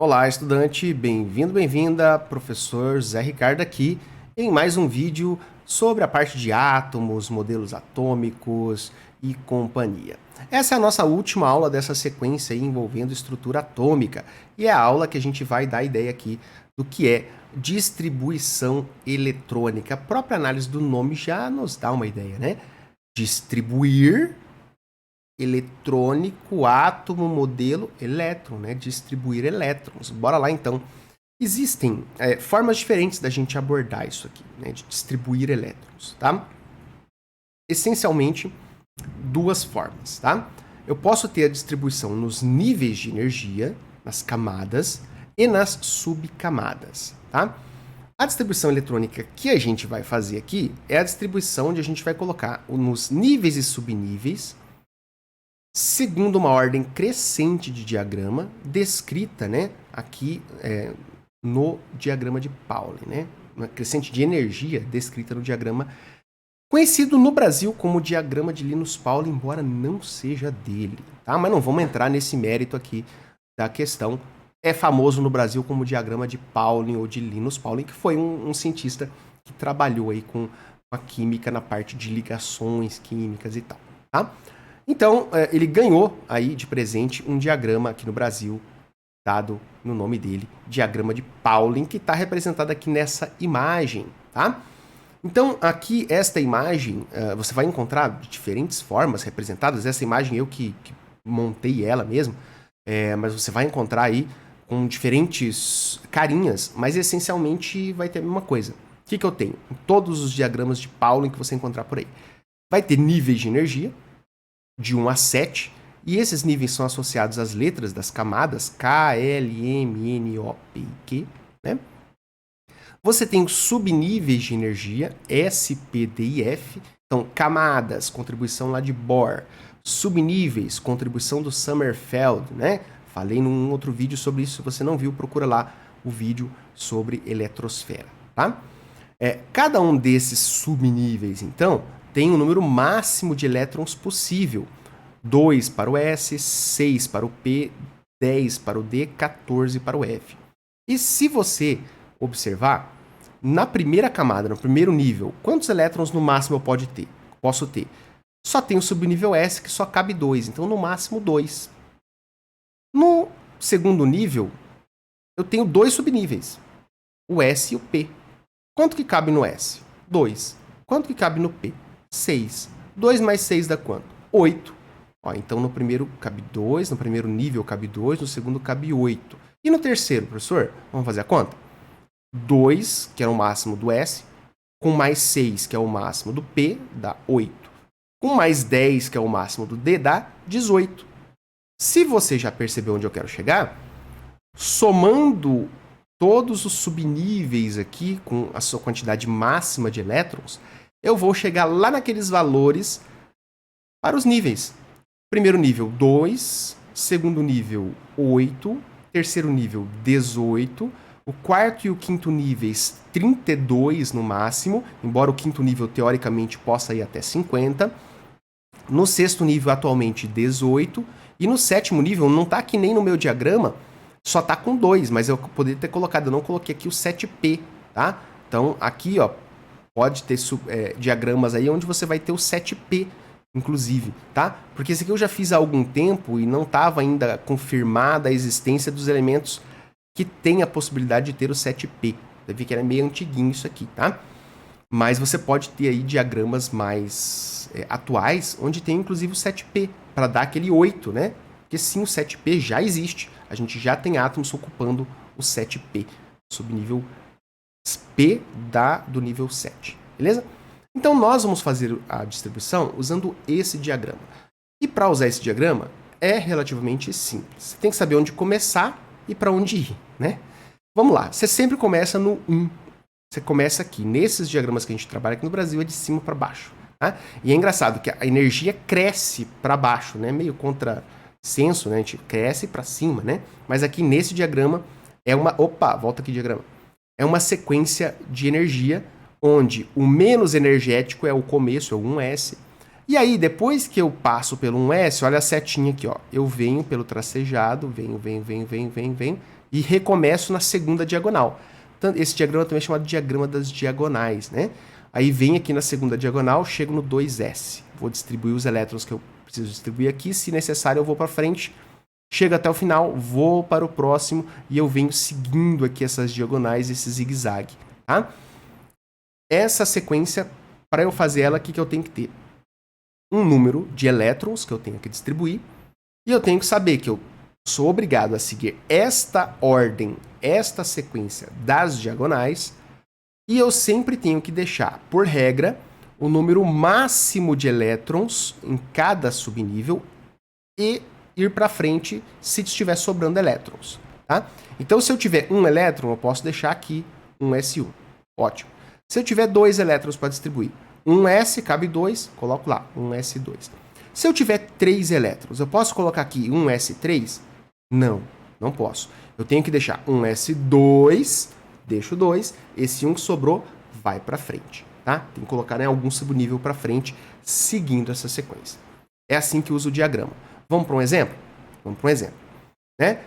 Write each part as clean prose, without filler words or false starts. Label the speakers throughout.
Speaker 1: Olá, estudante, bem-vindo, bem-vinda, professor Zé Ricardo aqui em mais um vídeo sobre a parte de átomos, modelos atômicos e companhia. Essa é a nossa última aula dessa sequência aí envolvendo estrutura atômica e é a aula que a gente vai dar ideia aqui do que é distribuição eletrônica. A própria análise do nome já nos dá uma ideia, né? Distribuir eletrônico, átomo, modelo, elétron, né? Distribuir elétrons. Bora lá então. Existem formas diferentes da gente abordar isso aqui, né? De distribuir elétrons, tá? Essencialmente, duas formas, tá? Eu posso ter a distribuição nos níveis de energia, nas camadas e nas subcamadas, tá? A distribuição eletrônica que a gente vai fazer aqui é a distribuição onde a gente vai colocar nos níveis e subníveis segundo uma ordem crescente de diagrama, descrita, né, aqui no diagrama de Pauli, né, uma crescente de energia descrita no diagrama, conhecido no Brasil como diagrama de Linus-Pauling, embora não seja dele, tá? Mas não vamos entrar nesse mérito aqui da questão. É famoso no Brasil como diagrama de Pauling ou de Linus-Pauling, que foi um cientista que trabalhou aí com a química na parte de ligações químicas e tal, tá? Então, ele ganhou aí de presente um diagrama aqui no Brasil, dado no nome dele, diagrama de Pauling, que está representado aqui nessa imagem, tá? Então, aqui, esta imagem, você vai encontrar de diferentes formas representadas. Essa imagem eu que montei ela mesmo, mas você vai encontrar aí com diferentes carinhas, mas essencialmente vai ter a mesma coisa. O que eu tenho? Em todos os diagramas de Pauling que você encontrar por aí. Vai ter níveis de energia, de 1 a 7, e esses níveis são associados às letras das camadas K, L, M, N, O, P e Q, né? Você tem os subníveis de energia, S, P, D e F. Então, camadas, contribuição lá de Bohr. Subníveis, contribuição do Sommerfeld, né? Falei num outro vídeo sobre isso, se você não viu, procura lá o vídeo sobre eletrosfera, tá? Cada um desses subníveis, então, tem um número máximo de elétrons possível. 2 para o S, 6 para o P, 10 para o D, 14 para o F. E se você observar, na primeira camada, no primeiro nível, quantos elétrons no máximo eu posso ter? Só tem o subnível S, que só cabe 2, então no máximo 2. No segundo nível, eu tenho 2 subníveis, o S e o P. Quanto que cabe no S? 2. Quanto que cabe no P? 6. 2 mais 6 dá quanto? 8. Ó, então no primeiro cabe 2, no primeiro nível cabe 2, no segundo cabe 8. E no terceiro, professor? Vamos fazer a conta? 2, que é o máximo do S, com mais 6, que é o máximo do P, dá 8. Com mais 10, que é o máximo do D, dá 18. Se você já percebeu onde eu quero chegar, somando todos os subníveis aqui com a sua quantidade máxima de elétrons, eu vou chegar lá naqueles valores para os níveis. Primeiro nível, 2. Segundo nível, 8. Terceiro nível, 18. O quarto e o quinto níveis, 32 no máximo, embora o quinto nível, teoricamente, possa ir até 50. No sexto nível, atualmente, 18. E no sétimo nível, não está aqui nem no meu diagrama, só está com 2, mas eu poderia ter colocado, eu não coloquei aqui o 7P, tá? Então, aqui, ó, pode ter diagramas aí onde você vai ter o 7P, inclusive, tá? Porque esse aqui eu já fiz há algum tempo e não estava ainda confirmada a existência dos elementos que tem a possibilidade de ter o 7P. Você vê que era meio antiguinho isso aqui, tá? Mas você pode ter aí diagramas mais atuais, onde tem inclusive o 7P, para dar aquele 8, né? Porque sim, o 7P já existe. A gente já tem átomos ocupando o 7P, subnível P do nível 7, beleza? Então nós vamos fazer a distribuição usando esse diagrama. E para usar esse diagrama é relativamente simples. Você tem que saber onde começar e para onde ir, né? Vamos lá, você sempre começa no 1. Você começa aqui, nesses diagramas que a gente trabalha aqui no Brasil, é de cima para baixo, tá? E é engraçado que a energia cresce para baixo, né? Meio contrassenso, né? A gente cresce para cima, né? Mas aqui nesse diagrama é uma... Opa, volta aqui diagrama. É uma sequência de energia onde o menos energético é o começo, é o 1S, E aí, depois que eu passo pelo 1s, olha a setinha aqui, ó. Eu venho pelo tracejado, venho, e recomeço na segunda diagonal. Esse diagrama também é chamado de diagrama das diagonais, né? Aí venho aqui na segunda diagonal, chego no 2s. Vou distribuir os elétrons que eu preciso distribuir aqui. Se necessário, eu vou para frente. Chego até o final, vou para o próximo e eu venho seguindo aqui essas diagonais, esse zigue-zague, tá? Essa sequência, para eu fazer ela, o que eu tenho que ter? Um número de elétrons que eu tenho que distribuir e eu tenho que saber que eu sou obrigado a seguir esta ordem, esta sequência das diagonais e eu sempre tenho que deixar, por regra, o número máximo de elétrons em cada subnível e ir para frente se estiver sobrando elétrons, tá? Então, se eu tiver um elétron, eu posso deixar aqui um S1. Ótimo. Se eu tiver 2 elétrons para distribuir, um S cabe 2, coloco lá, um S2. Se eu tiver 3 elétrons, eu posso colocar aqui um S3? Não, não posso. Eu tenho que deixar um S2, deixo 2, esse 1 que sobrou vai para frente, tá? Tem que colocar em algum subnível para frente, seguindo essa sequência. É assim que uso o diagrama. Vamos para um exemplo? Vamos para um exemplo, né?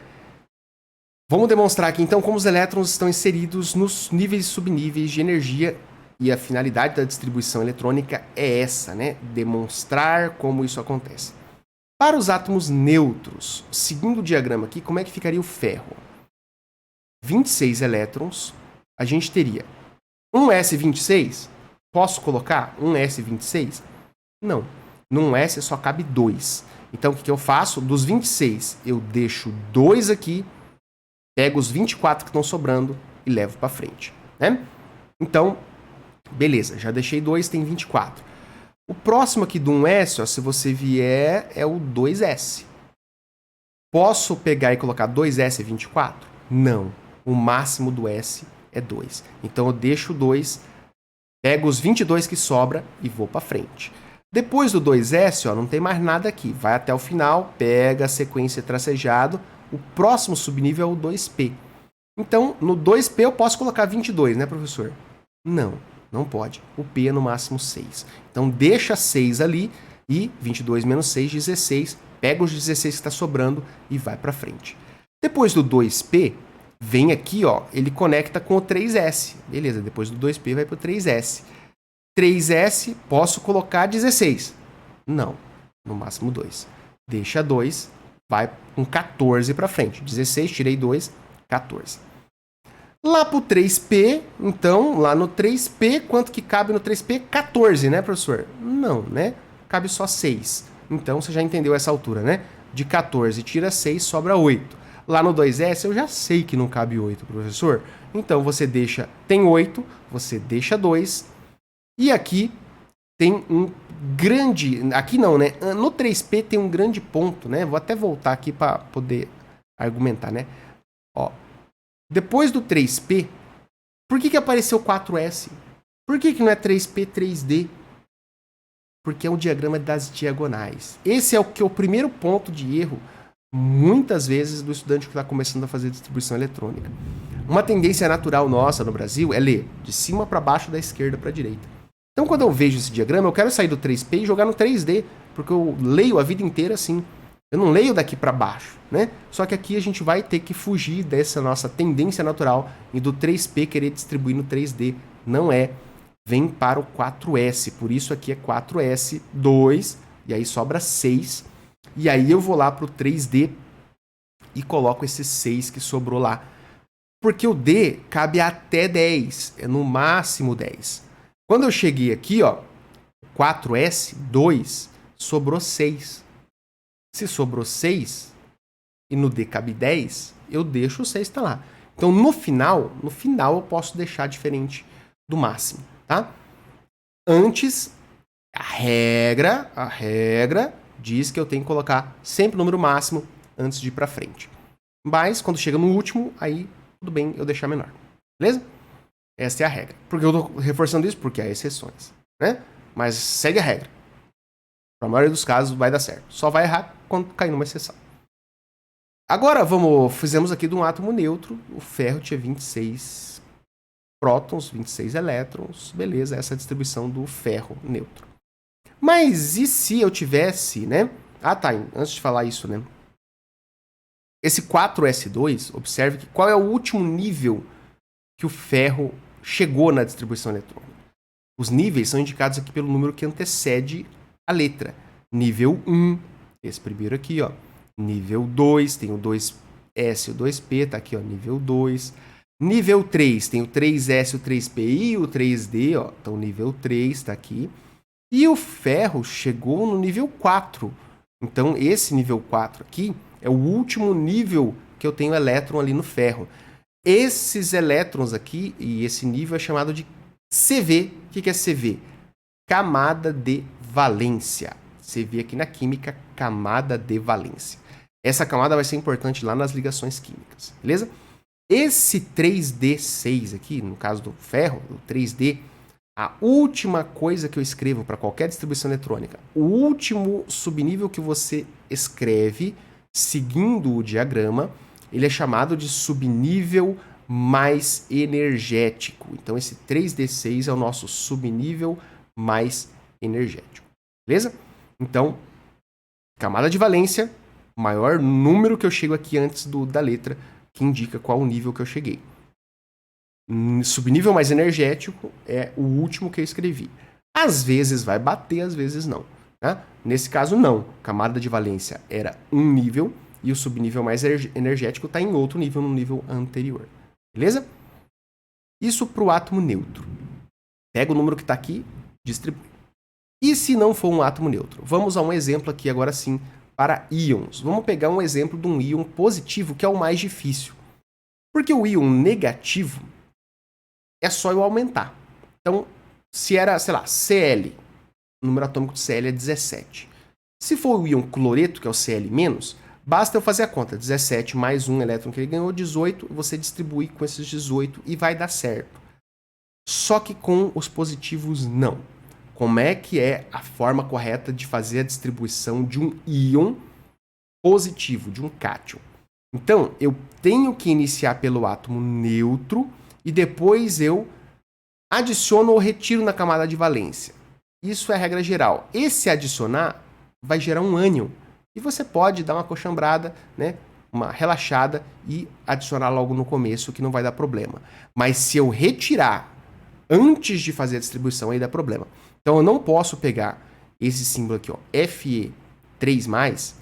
Speaker 1: Vamos demonstrar aqui, então, como os elétrons estão inseridos nos níveis e subníveis de energia e a finalidade da distribuição eletrônica é essa, né? Demonstrar como isso acontece. Para os átomos neutros, seguindo o diagrama aqui, como é que ficaria o ferro? 26 elétrons, a gente teria um S26. Posso colocar um S26? Não. Num S só cabe 2. Então, o que eu faço? Dos 26, eu deixo 2 aqui, pego os 24 que estão sobrando e levo para frente, né? Então, beleza, já deixei 2, tem 24. O próximo aqui do 1S, ó, se você vier, é o 2S. Posso pegar e colocar 2S24? Não. O máximo do S é 2. Então, eu deixo 2, pego os 22 que sobra e vou para frente. Depois do 2S, ó, não tem mais nada aqui. Vai até o final, pega a sequência tracejado. O próximo subnível é o 2P. Então, no 2P eu posso colocar 22, né, professor? Não, não pode. O P é no máximo 6. Então, deixa 6 ali e 22 menos 6, 16. Pega os 16 que está sobrando e vai para frente. Depois do 2P, vem aqui, ó, ele conecta com o 3S. Beleza, depois do 2P vai para o 3S. 3S, posso colocar 16. Não, no máximo 2. Deixa 2, vai com 14 para frente. 16, tirei 2, 14. Lá pro 3P, então, lá no 3P, quanto que cabe no 3P? 14, né, professor? Não, né? Cabe só 6. Então, você já entendeu essa altura, né? De 14, tira 6, sobra 8. Lá no 2S, eu já sei que não cabe 8, professor. Então, você deixa... Tem 8, você deixa 2... E aqui tem um grande... Aqui não, né? No 3P tem um grande ponto, né? Vou até voltar aqui para poder argumentar, né? Ó, depois do 3P, por que apareceu 4S? Por que não é 3P, 3D? Porque é um diagrama das diagonais. Esse é o primeiro ponto de erro, muitas vezes, do estudante que está começando a fazer distribuição eletrônica. Uma tendência natural nossa no Brasil é ler de cima para baixo, da esquerda para a direita. Então, quando eu vejo esse diagrama, eu quero sair do 3P e jogar no 3D, porque eu leio a vida inteira assim. Eu não leio daqui para baixo, né? Só que aqui a gente vai ter que fugir dessa nossa tendência natural e do 3P querer distribuir no 3D. Não é. Vem para o 4S. Por isso aqui é 4S, 2, e aí sobra 6. E aí eu vou lá para o 3D e coloco esse 6 que sobrou lá. Porque o D cabe até 10, é no máximo 10. Quando eu cheguei aqui, ó, 4S, 2, sobrou 6. Se sobrou 6 e no D cabe 10, eu deixo o 6 tá lá. Então, no final eu posso deixar diferente do máximo, tá? Antes, a regra diz que eu tenho que colocar sempre o número máximo antes de ir para frente. Mas, quando chega no último, aí tudo bem eu deixar menor. Beleza? Essa é a regra. Por que eu tô reforçando isso? Porque há exceções, né? Mas segue a regra. Na maioria dos casos vai dar certo. Só vai errar quando cair numa exceção. Agora, fizemos aqui de um átomo neutro. O ferro tinha 26 prótons, 26 elétrons. Beleza, essa é a distribuição do ferro neutro. Mas e se eu tivesse, né? Ah, tá, antes de falar isso, né? Esse 4s2, observe que qual é o último nível que o ferro chegou na distribuição eletrônica. Os níveis são indicados aqui pelo número que antecede a letra. Nível 1, esse primeiro aqui, ó. Nível 2, tem o 2S e o 2P, tá aqui, ó, nível 2. Nível 3, tem o 3S, o 3P e o 3D, ó. Então, nível 3 tá aqui. E o ferro chegou no nível 4. Então, esse nível 4 aqui é o último nível que eu tenho elétron ali no ferro. Esses elétrons aqui, e esse nível é chamado de CV. O que é CV? Camada de valência. CV aqui na química, camada de valência. Essa camada vai ser importante lá nas ligações químicas, beleza? Esse 3D6 aqui, no caso do ferro, o 3D, a última coisa que eu escrevo para qualquer distribuição eletrônica, o último subnível que você escreve, seguindo o diagrama, ele é chamado de subnível mais energético. Então, esse 3D6 é o nosso subnível mais energético. Beleza? Então, camada de valência, maior número que eu chego aqui antes da letra, que indica qual o nível que eu cheguei. Subnível mais energético é o último que eu escrevi. Às vezes vai bater, às vezes não. Tá? Nesse caso, não. Camada de valência era um nível e o subnível mais energético está em outro nível, no nível anterior. Beleza? Isso para o átomo neutro. Pega o número que está aqui, distribui. E se não for um átomo neutro? Vamos a um exemplo aqui agora sim para íons. Vamos pegar um exemplo de um íon positivo, que é o mais difícil. Porque o íon negativo é só eu aumentar. Então, se era, sei lá, Cl, o número atômico de Cl é 17. Se for o íon cloreto, que é o Cl-, basta eu fazer a conta. 17 mais um elétron que ele ganhou, 18, você distribui com esses 18 e vai dar certo. Só que com os positivos, não. Como é que é a forma correta de fazer a distribuição de um íon positivo, de um cátion? Então, eu tenho que iniciar pelo átomo neutro e depois eu adiciono ou retiro na camada de valência. Isso é a regra geral. Esse adicionar vai gerar um ânion. E você pode dar uma coxambrada, né, uma relaxada e adicionar logo no começo, que não vai dar problema. Mas se eu retirar antes de fazer a distribuição, aí dá problema. Então eu não posso pegar esse símbolo aqui, ó, Fe3+.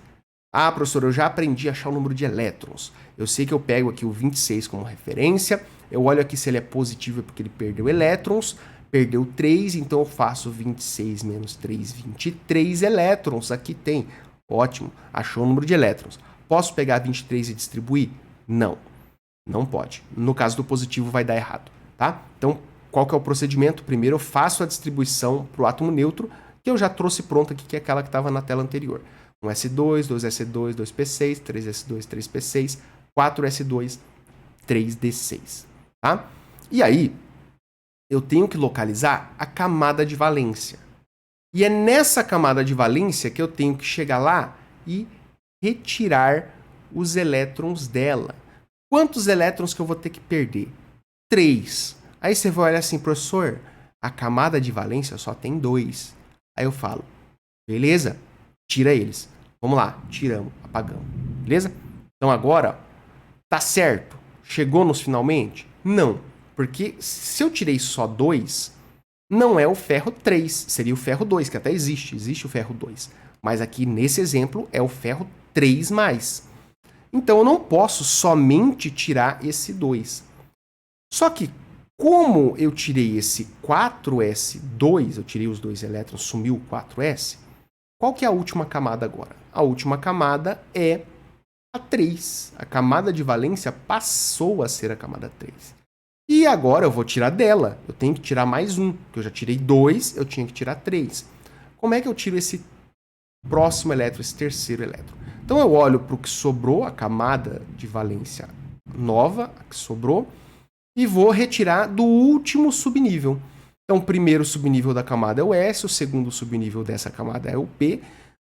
Speaker 1: Ah, professor, eu já aprendi a achar o número de elétrons. Eu sei que eu pego aqui o 26 como referência, eu olho aqui se ele é positivo porque ele perdeu elétrons, perdeu 3, então eu faço 26 menos 3, 23 elétrons. Aqui tem. Ótimo, achou o número de elétrons. Posso pegar 23 e distribuir? Não, não pode. No caso do positivo vai dar errado, tá? Então, qual que é o procedimento? Primeiro eu faço a distribuição para o átomo neutro, que eu já trouxe pronto aqui, que é aquela que estava na tela anterior. 1s2, 2s2, 2p6, 3s2, 3p6, 4s2, 3d6, tá? E aí, eu tenho que localizar a camada de valência. E é nessa camada de valência que eu tenho que chegar lá e retirar os elétrons dela. Quantos elétrons que eu vou ter que perder? 3. Aí você vai olhar assim, professor, a camada de valência só tem 2. Aí eu falo, beleza, tira eles. Vamos lá, tiramos, apagamos. Beleza? Então agora, tá certo? Chegou nos finalmente? Não, porque se eu tirei só 2... não é o ferro 3, seria o ferro 2, que até existe o ferro 2. Mas aqui nesse exemplo é o ferro 3+. Então eu não posso somente tirar esse 2. Só que como eu tirei esse 4s2, eu tirei os 2 elétrons, sumiu o 4s, qual que é a última camada agora? A última camada é a 3. A camada de valência passou a ser a camada 3. E agora eu vou tirar dela. Eu tenho que tirar mais um, porque eu já tirei 2, eu tinha que tirar 3. Como é que eu tiro esse próximo elétron, esse terceiro elétron? Então eu olho para o que sobrou, a camada de valência nova, a que sobrou, e vou retirar do último subnível. Então o primeiro subnível da camada é o S, o segundo subnível dessa camada é o P,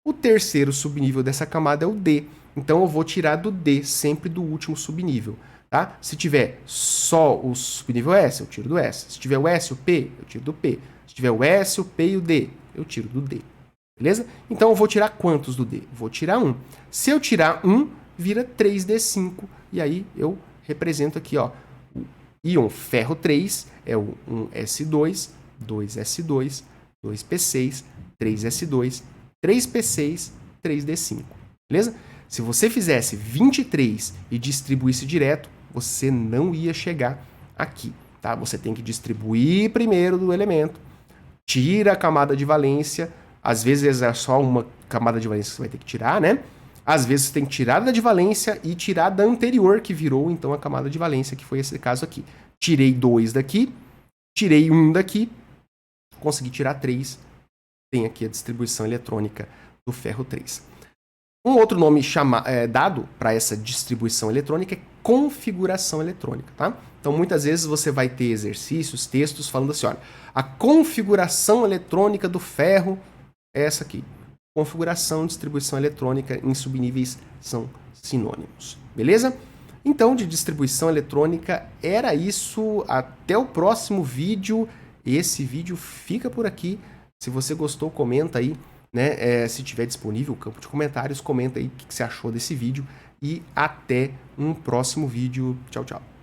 Speaker 1: o terceiro subnível dessa camada é o D. Então eu vou tirar do D, sempre do último subnível. Tá? Se tiver só o subnível S, eu tiro do S. Se tiver o S e o P, eu tiro do P. Se tiver o S, o P e o D, eu tiro do D. beleza? Então eu vou tirar quantos do D? Vou tirar 1. Se eu tirar 1, vira 3D5, e aí eu represento aqui, ó, o íon ferro 3 é o 1s2, 2s2, 2p6, 3s2, 3p6, 3d5, beleza? Se você fizesse 23 e distribuísse direto, você não ia chegar aqui, tá? Você tem que distribuir primeiro do elemento, tira a camada de valência, às vezes é só uma camada de valência que você vai ter que tirar, né? Às vezes você tem que tirar da de valência e tirar da anterior, que virou então a camada de valência, que foi esse caso aqui. Tirei 2 daqui, tirei 1 daqui, consegui tirar 3. Tem aqui a distribuição eletrônica do ferro 3. Um outro nome dado para essa distribuição eletrônica é configuração eletrônica, tá? Então, muitas vezes você vai ter exercícios, textos falando assim, olha, a configuração eletrônica do ferro é essa aqui. Configuração e distribuição eletrônica em subníveis são sinônimos, beleza? Então, de distribuição eletrônica, era isso. Até o próximo vídeo. Esse vídeo fica por aqui. Se você gostou, comenta aí, né? Se tiver disponível o campo de comentários, comenta aí o que você achou desse vídeo. E até um próximo vídeo. Tchau, tchau.